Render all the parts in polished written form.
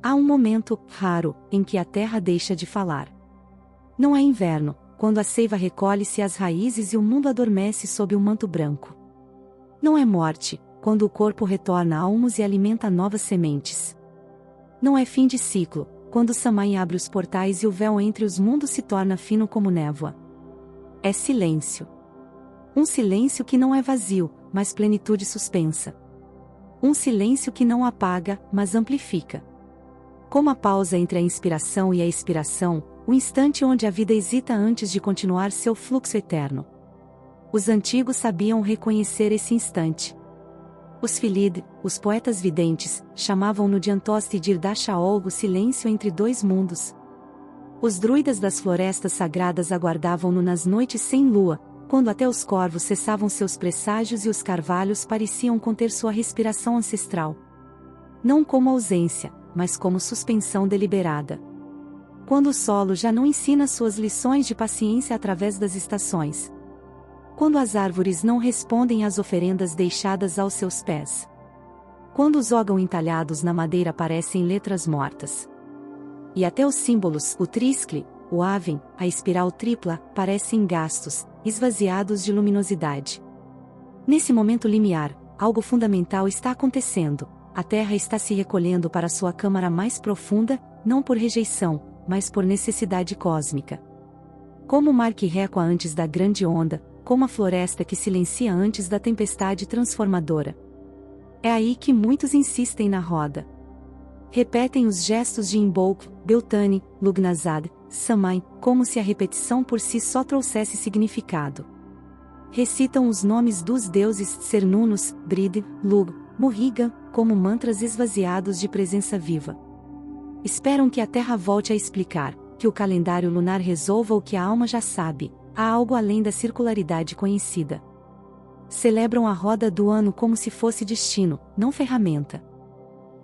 Há um momento, raro, em que a terra deixa de falar. Não é inverno, quando a seiva recolhe-se às raízes e o mundo adormece sob um manto branco. Não é morte, quando o corpo retorna a humus e alimenta novas sementes. Não é fim de ciclo, quando Samhain abre os portais e o véu entre os mundos se torna fino como névoa. É silêncio. Um silêncio que não é vazio, mas plenitude suspensa. Um silêncio que não apaga, mas amplifica. Como a pausa entre a inspiração e a expiração, o instante onde a vida hesita antes de continuar seu fluxo eterno. Os antigos sabiam reconhecer esse instante. Os Filid, os poetas videntes, chamavam-no de Antostidir da Shaol, o silêncio entre dois mundos. Os druidas das florestas sagradas aguardavam-no nas noites sem lua, quando até os corvos cessavam seus presságios e os carvalhos pareciam conter sua respiração ancestral. Não como ausência, mas como suspensão deliberada. Quando o solo já não ensina suas lições de paciência através das estações. Quando as árvores não respondem às oferendas deixadas aos seus pés. Quando os órgãos entalhados na madeira parecem letras mortas. E até os símbolos, o triscle, o aven, a espiral tripla, parecem gastos, esvaziados de luminosidade. Nesse momento limiar, algo fundamental está acontecendo. A Terra está se recolhendo para sua câmara mais profunda, não por rejeição, mas por necessidade cósmica. Como o mar que recua antes da grande onda, como a floresta que silencia antes da tempestade transformadora. É aí que muitos insistem na roda. Repetem os gestos de Imbolc, Beltane, Lugnazad, Samhain, como se a repetição por si só trouxesse significado. Recitam os nomes dos deuses Cernunnos, Brid, Lug, Morrigan, como mantras esvaziados de presença viva. Esperam que a Terra volte a explicar, que o calendário lunar resolva o que a alma já sabe, há algo além da circularidade conhecida. Celebram a roda do ano como se fosse destino, não ferramenta.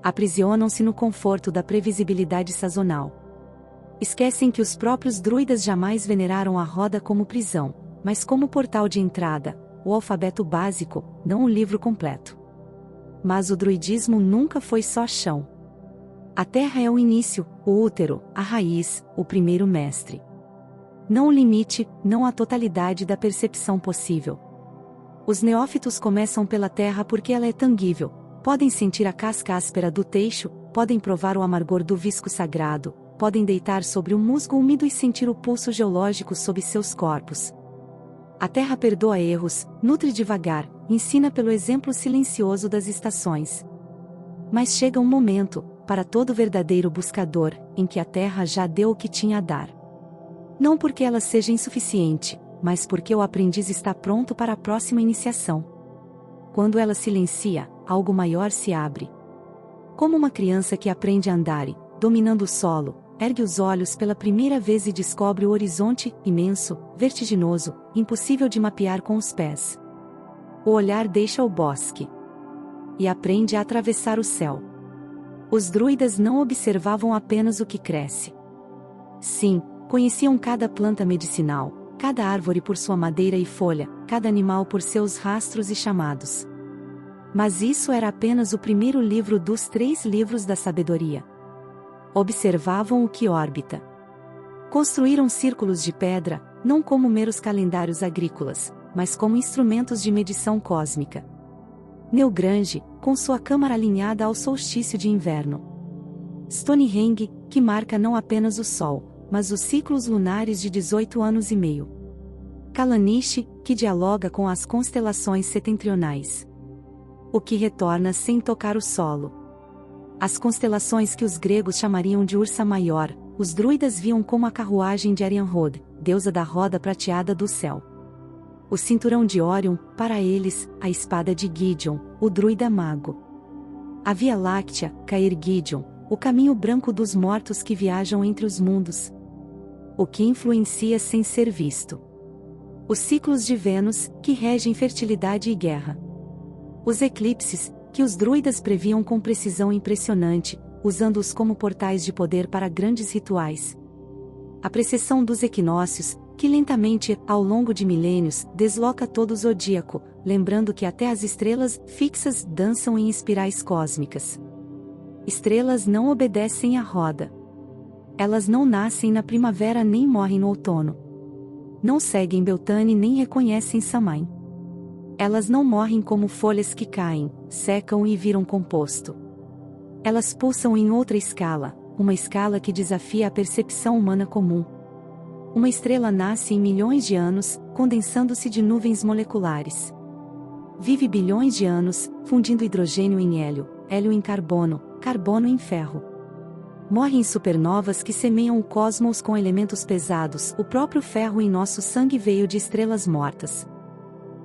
Aprisionam-se no conforto da previsibilidade sazonal. Esquecem que os próprios druidas jamais veneraram a roda como prisão, mas como portal de entrada, o alfabeto básico, não o livro completo. Mas o druidismo nunca foi só chão. A terra é o início, o útero, a raiz, o primeiro mestre. Não o limite, não a totalidade da percepção possível. Os neófitos começam pela terra porque ela é tangível, podem sentir a casca áspera do teixo, podem provar o amargor do visco sagrado, podem deitar sobre o musgo úmido e sentir o pulso geológico sob seus corpos. A terra perdoa erros, nutre devagar, ensina pelo exemplo silencioso das estações. Mas chega um momento, para todo verdadeiro buscador, em que a terra já deu o que tinha a dar. Não porque ela seja insuficiente, mas porque o aprendiz está pronto para a próxima iniciação. Quando ela silencia, algo maior se abre. Como uma criança que aprende a andar e, dominando o solo, ergue os olhos pela primeira vez e descobre o horizonte, imenso, vertiginoso, impossível de mapear com os pés. O olhar deixa o bosque. E aprende a atravessar o céu. Os druidas não observavam apenas o que cresce. Sim, conheciam cada planta medicinal, cada árvore por sua madeira e folha, cada animal por seus rastros e chamados. Mas isso era apenas o primeiro livro dos 3 livros da sabedoria. Observavam o que orbita. Construíram círculos de pedra, não como meros calendários agrícolas, mas como instrumentos de medição cósmica. Neogrange, com sua câmara alinhada ao solstício de inverno. Stonehenge, que marca não apenas o Sol, mas os ciclos lunares de 18 anos e meio. Calaniche, que dialoga com as constelações setentrionais. O que retorna sem tocar o solo. As constelações que os gregos chamariam de Ursa Maior, os druidas viam como a carruagem de Arianrhod, deusa da roda prateada do céu. O cinturão de Órion, para eles, a espada de Gideon, o druida mago. A Via Láctea, Caer Gideon, o caminho branco dos mortos que viajam entre os mundos. O que influencia sem ser visto. Os ciclos de Vênus, que regem fertilidade e guerra. Os eclipses, que os druidas previam com precisão impressionante, usando-os como portais de poder para grandes rituais. A precessão dos equinócios, que lentamente, ao longo de milênios, desloca todo o zodíaco, lembrando que até as estrelas fixas dançam em espirais cósmicas. Estrelas não obedecem à roda. Elas não nascem na primavera nem morrem no outono. Não seguem Beltane nem reconhecem Samhain. Elas não morrem como folhas que caem, secam e viram composto. Elas pulsam em outra escala, uma escala que desafia a percepção humana comum. Uma estrela nasce em milhões de anos, condensando-se de nuvens moleculares. Vive bilhões de anos, fundindo hidrogênio em hélio, hélio em carbono, carbono em ferro. Morre em supernovas que semeiam o cosmos com elementos pesados. O próprio ferro em nosso sangue veio de estrelas mortas.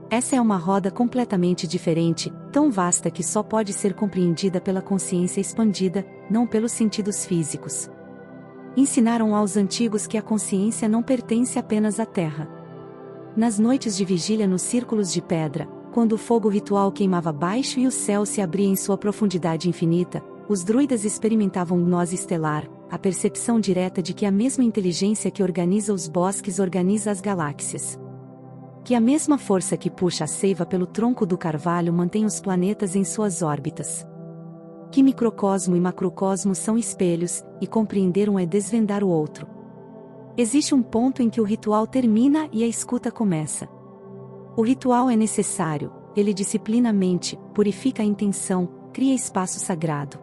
Essa é uma roda completamente diferente, tão vasta que só pode ser compreendida pela consciência expandida, não pelos sentidos físicos. Ensinaram aos antigos que a consciência não pertence apenas à Terra. Nas noites de vigília nos círculos de pedra, quando o fogo ritual queimava baixo e o céu se abria em sua profundidade infinita, os druidas experimentavam gnose estelar, a percepção direta de que a mesma inteligência que organiza os bosques organiza as galáxias. Que a mesma força que puxa a seiva pelo tronco do carvalho mantém os planetas em suas órbitas. Que microcosmo e macrocosmo são espelhos, e compreender um é desvendar o outro. Existe um ponto em que o ritual termina e a escuta começa. O ritual é necessário, ele disciplina a mente, purifica a intenção, cria espaço sagrado.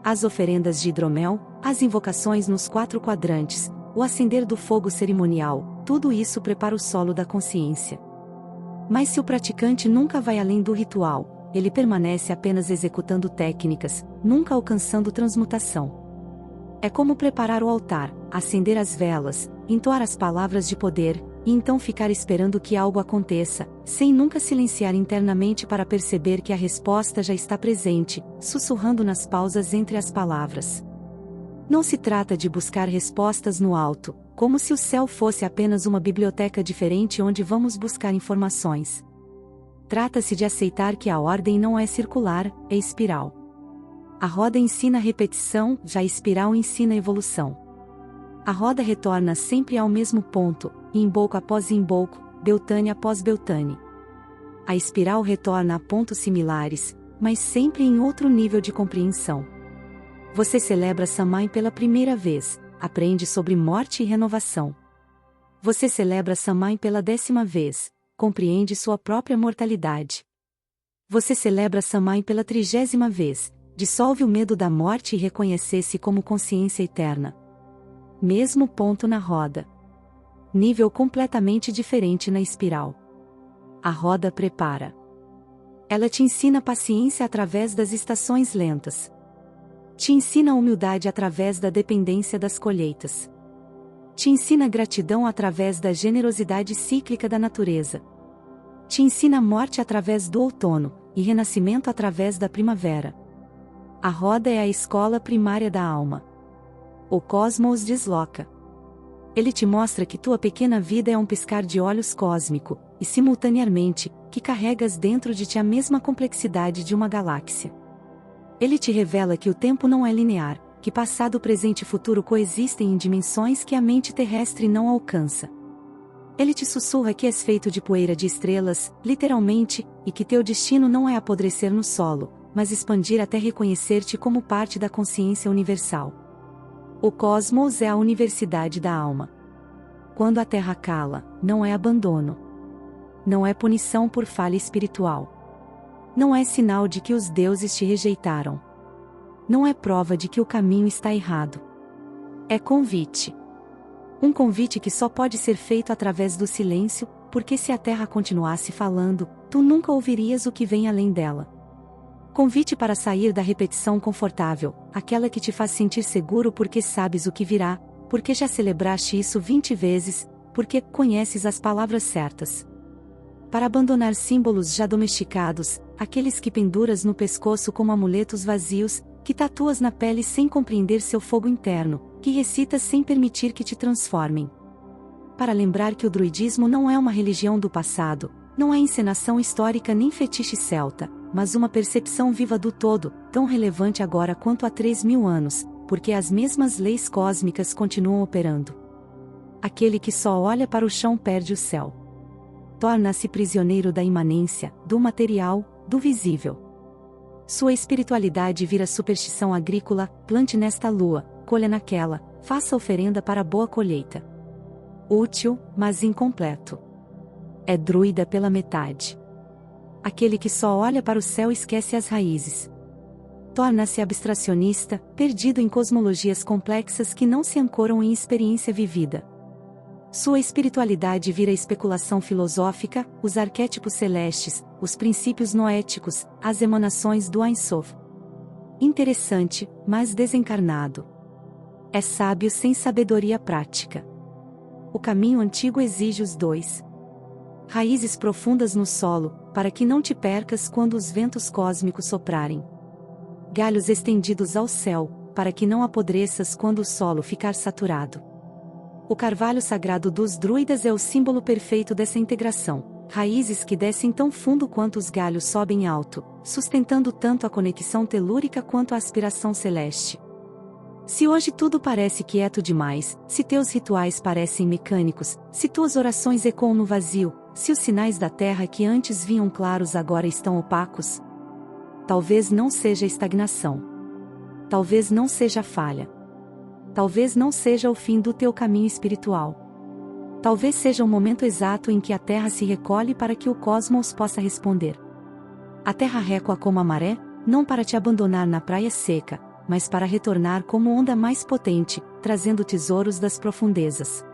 As oferendas de hidromel, as invocações nos 4 quadrantes, o acender do fogo cerimonial, tudo isso prepara o solo da consciência. Mas se o praticante nunca vai além do ritual, ele permanece apenas executando técnicas, nunca alcançando transmutação. É como preparar o altar, acender as velas, entoar as palavras de poder, e então ficar esperando que algo aconteça, sem nunca silenciar internamente para perceber que a resposta já está presente, sussurrando nas pausas entre as palavras. Não se trata de buscar respostas no alto, como se o céu fosse apenas uma biblioteca diferente onde vamos buscar informações. Trata-se de aceitar que a ordem não é circular, é espiral. A roda ensina repetição, já a espiral ensina evolução. A roda retorna sempre ao mesmo ponto, embolco após embolco, Beltane após Beltane. A espiral retorna a pontos similares, mas sempre em outro nível de compreensão. Você celebra Samhain pela primeira vez, aprende sobre morte e renovação. Você celebra Samhain pela 10ª vez, compreende sua própria mortalidade. Você celebra Samhain pela 30ª vez, dissolve o medo da morte e reconhece-se como consciência eterna. Mesmo ponto na roda. Nível completamente diferente na espiral. A roda prepara. Ela te ensina paciência através das estações lentas. Te ensina humildade através da dependência das colheitas. Te ensina gratidão através da generosidade cíclica da natureza. Te ensina morte através do outono, e renascimento através da primavera. A roda é a escola primária da alma. O cosmos desloca. Ele te mostra que tua pequena vida é um piscar de olhos cósmico, e simultaneamente, que carregas dentro de ti a mesma complexidade de uma galáxia. Ele te revela que o tempo não é linear, que passado, presente e futuro coexistem em dimensões que a mente terrestre não alcança. Ele te sussurra que és feito de poeira de estrelas, literalmente, e que teu destino não é apodrecer no solo, mas expandir até reconhecer-te como parte da consciência universal. O cosmos é a universidade da alma. Quando a Terra cala, não é abandono. Não é punição por falha espiritual. Não é sinal de que os deuses te rejeitaram. Não é prova de que o caminho está errado. É convite. Um convite que só pode ser feito através do silêncio, porque se a Terra continuasse falando, tu nunca ouvirias o que vem além dela. Convite para sair da repetição confortável, aquela que te faz sentir seguro porque sabes o que virá, porque já celebraste isso 20 vezes, porque conheces as palavras certas. Para abandonar símbolos já domesticados, aqueles que penduras no pescoço como amuletos vazios, que tatuas na pele sem compreender seu fogo interno, que recitas sem permitir que te transformem. Para lembrar que o druidismo não é uma religião do passado, não é encenação histórica nem fetiche celta, mas uma percepção viva do todo, tão relevante agora quanto há 3.000 anos, porque as mesmas leis cósmicas continuam operando. Aquele que só olha para o chão perde o céu. Torna-se prisioneiro da imanência, do material, do visível. Sua espiritualidade vira superstição agrícola, plante nesta lua, colha naquela, faça oferenda para boa colheita. Útil, mas incompleto. É druida pela metade. Aquele que só olha para o céu esquece as raízes. Torna-se abstracionista, perdido em cosmologias complexas que não se ancoram em experiência vivida. Sua espiritualidade vira especulação filosófica, os arquétipos celestes, os princípios noéticos, as emanações do Ein Sof. Interessante, mas desencarnado. É sábio sem sabedoria prática. O caminho antigo exige os dois. Raízes profundas no solo, para que não te percas quando os ventos cósmicos soprarem. Galhos estendidos ao céu, para que não apodreças quando o solo ficar saturado. O carvalho sagrado dos druidas é o símbolo perfeito dessa integração. Raízes que descem tão fundo quanto os galhos sobem alto, sustentando tanto a conexão telúrica quanto a aspiração celeste. Se hoje tudo parece quieto demais, se teus rituais parecem mecânicos, se tuas orações ecoam no vazio, se os sinais da terra que antes vinham claros agora estão opacos, talvez não seja estagnação. Talvez não seja falha. Talvez não seja o fim do teu caminho espiritual. Talvez seja o momento exato em que a terra se recolhe para que o cosmos possa responder. A terra recua como a maré, não para te abandonar na praia seca, mas para retornar como onda mais potente, trazendo tesouros das profundezas.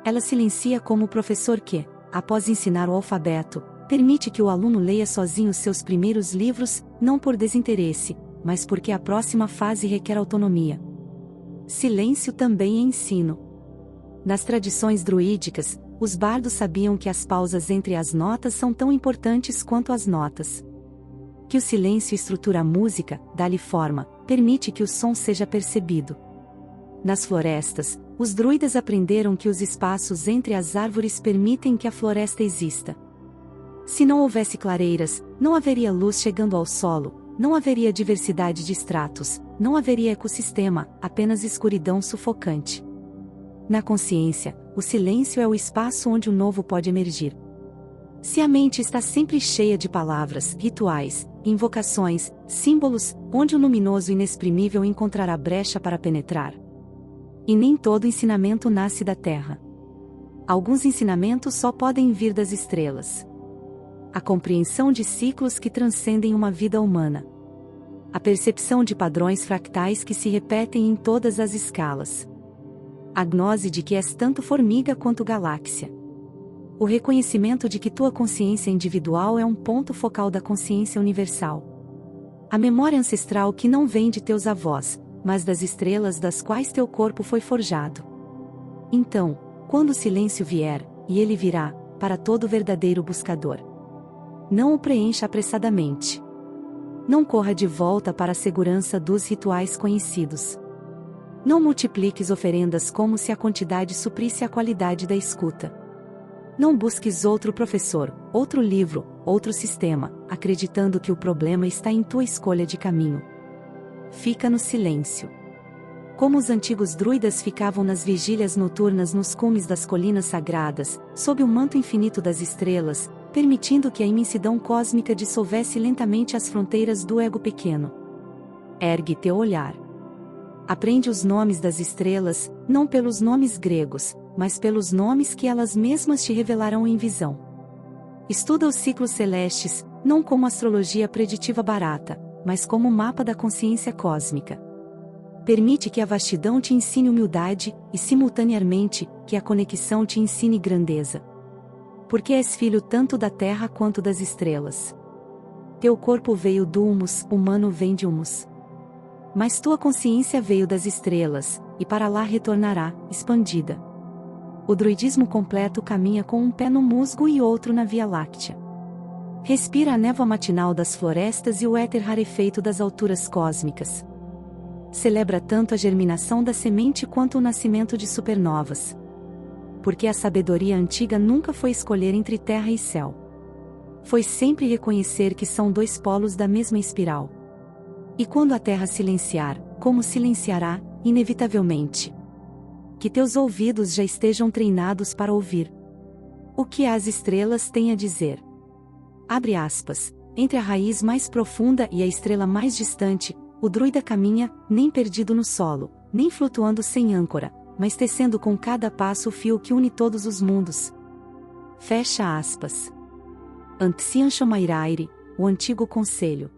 Ela silencia como o professor que, após ensinar o alfabeto, permite que o aluno leia sozinho seus primeiros livros, não por desinteresse, mas porque a próxima fase requer autonomia. Silêncio também é ensino. Nas tradições druídicas, os bardos sabiam que as pausas entre as notas são tão importantes quanto as notas. Que o silêncio estrutura a música, dá-lhe forma, permite que o som seja percebido. Nas florestas, os druidas aprenderam que os espaços entre as árvores permitem que a floresta exista. Se não houvesse clareiras, não haveria luz chegando ao solo, não haveria diversidade de estratos, não haveria ecossistema, apenas escuridão sufocante. Na consciência, o silêncio é o espaço onde o novo pode emergir. Se a mente está sempre cheia de palavras, rituais, invocações, símbolos, onde o luminoso inexprimível encontrará brecha para penetrar? E nem todo ensinamento nasce da terra. Alguns ensinamentos só podem vir das estrelas. A compreensão de ciclos que transcendem uma vida humana. A percepção de padrões fractais que se repetem em todas as escalas. A gnose de que és tanto formiga quanto galáxia. O reconhecimento de que tua consciência individual é um ponto focal da consciência universal. A memória ancestral que não vem de teus avós, mas das estrelas das quais teu corpo foi forjado. Então, quando o silêncio vier, e ele virá, para todo verdadeiro buscador, não o preencha apressadamente. Não corra de volta para a segurança dos rituais conhecidos. Não multipliques oferendas como se a quantidade suprisse a qualidade da escuta. Não busques outro professor, outro livro, outro sistema, acreditando que o problema está em tua escolha de caminho. Fica no silêncio. Como os antigos druidas ficavam nas vigílias noturnas nos cumes das colinas sagradas, sob o manto infinito das estrelas, permitindo que a imensidão cósmica dissolvesse lentamente as fronteiras do ego pequeno. Ergue teu olhar. Aprende os nomes das estrelas, não pelos nomes gregos, mas pelos nomes que elas mesmas te revelarão em visão. Estuda os ciclos celestes, não como astrologia preditiva barata, mas como mapa da consciência cósmica. Permite que a vastidão te ensine humildade, e simultaneamente, que a conexão te ensine grandeza. Porque és filho tanto da terra quanto das estrelas. Teu corpo veio do humus, humano vem de humus. Mas tua consciência veio das estrelas, e para lá retornará, expandida. O druidismo completo caminha com um pé no musgo e outro na Via Láctea. Respira a névoa matinal das florestas e o éter rarefeito das alturas cósmicas. Celebra tanto a germinação da semente quanto o nascimento de supernovas. Porque a sabedoria antiga nunca foi escolher entre terra e céu. Foi sempre reconhecer que são dois polos da mesma espiral. E quando a terra silenciar, como silenciará, inevitavelmente? Que teus ouvidos já estejam treinados para ouvir o que as estrelas têm a dizer. Abre aspas. Entre a raiz mais profunda e a estrela mais distante, o druida caminha, nem perdido no solo, nem flutuando sem âncora, mas tecendo com cada passo o fio que une todos os mundos. Fecha aspas. Ancien Chomairaire, o antigo conselho.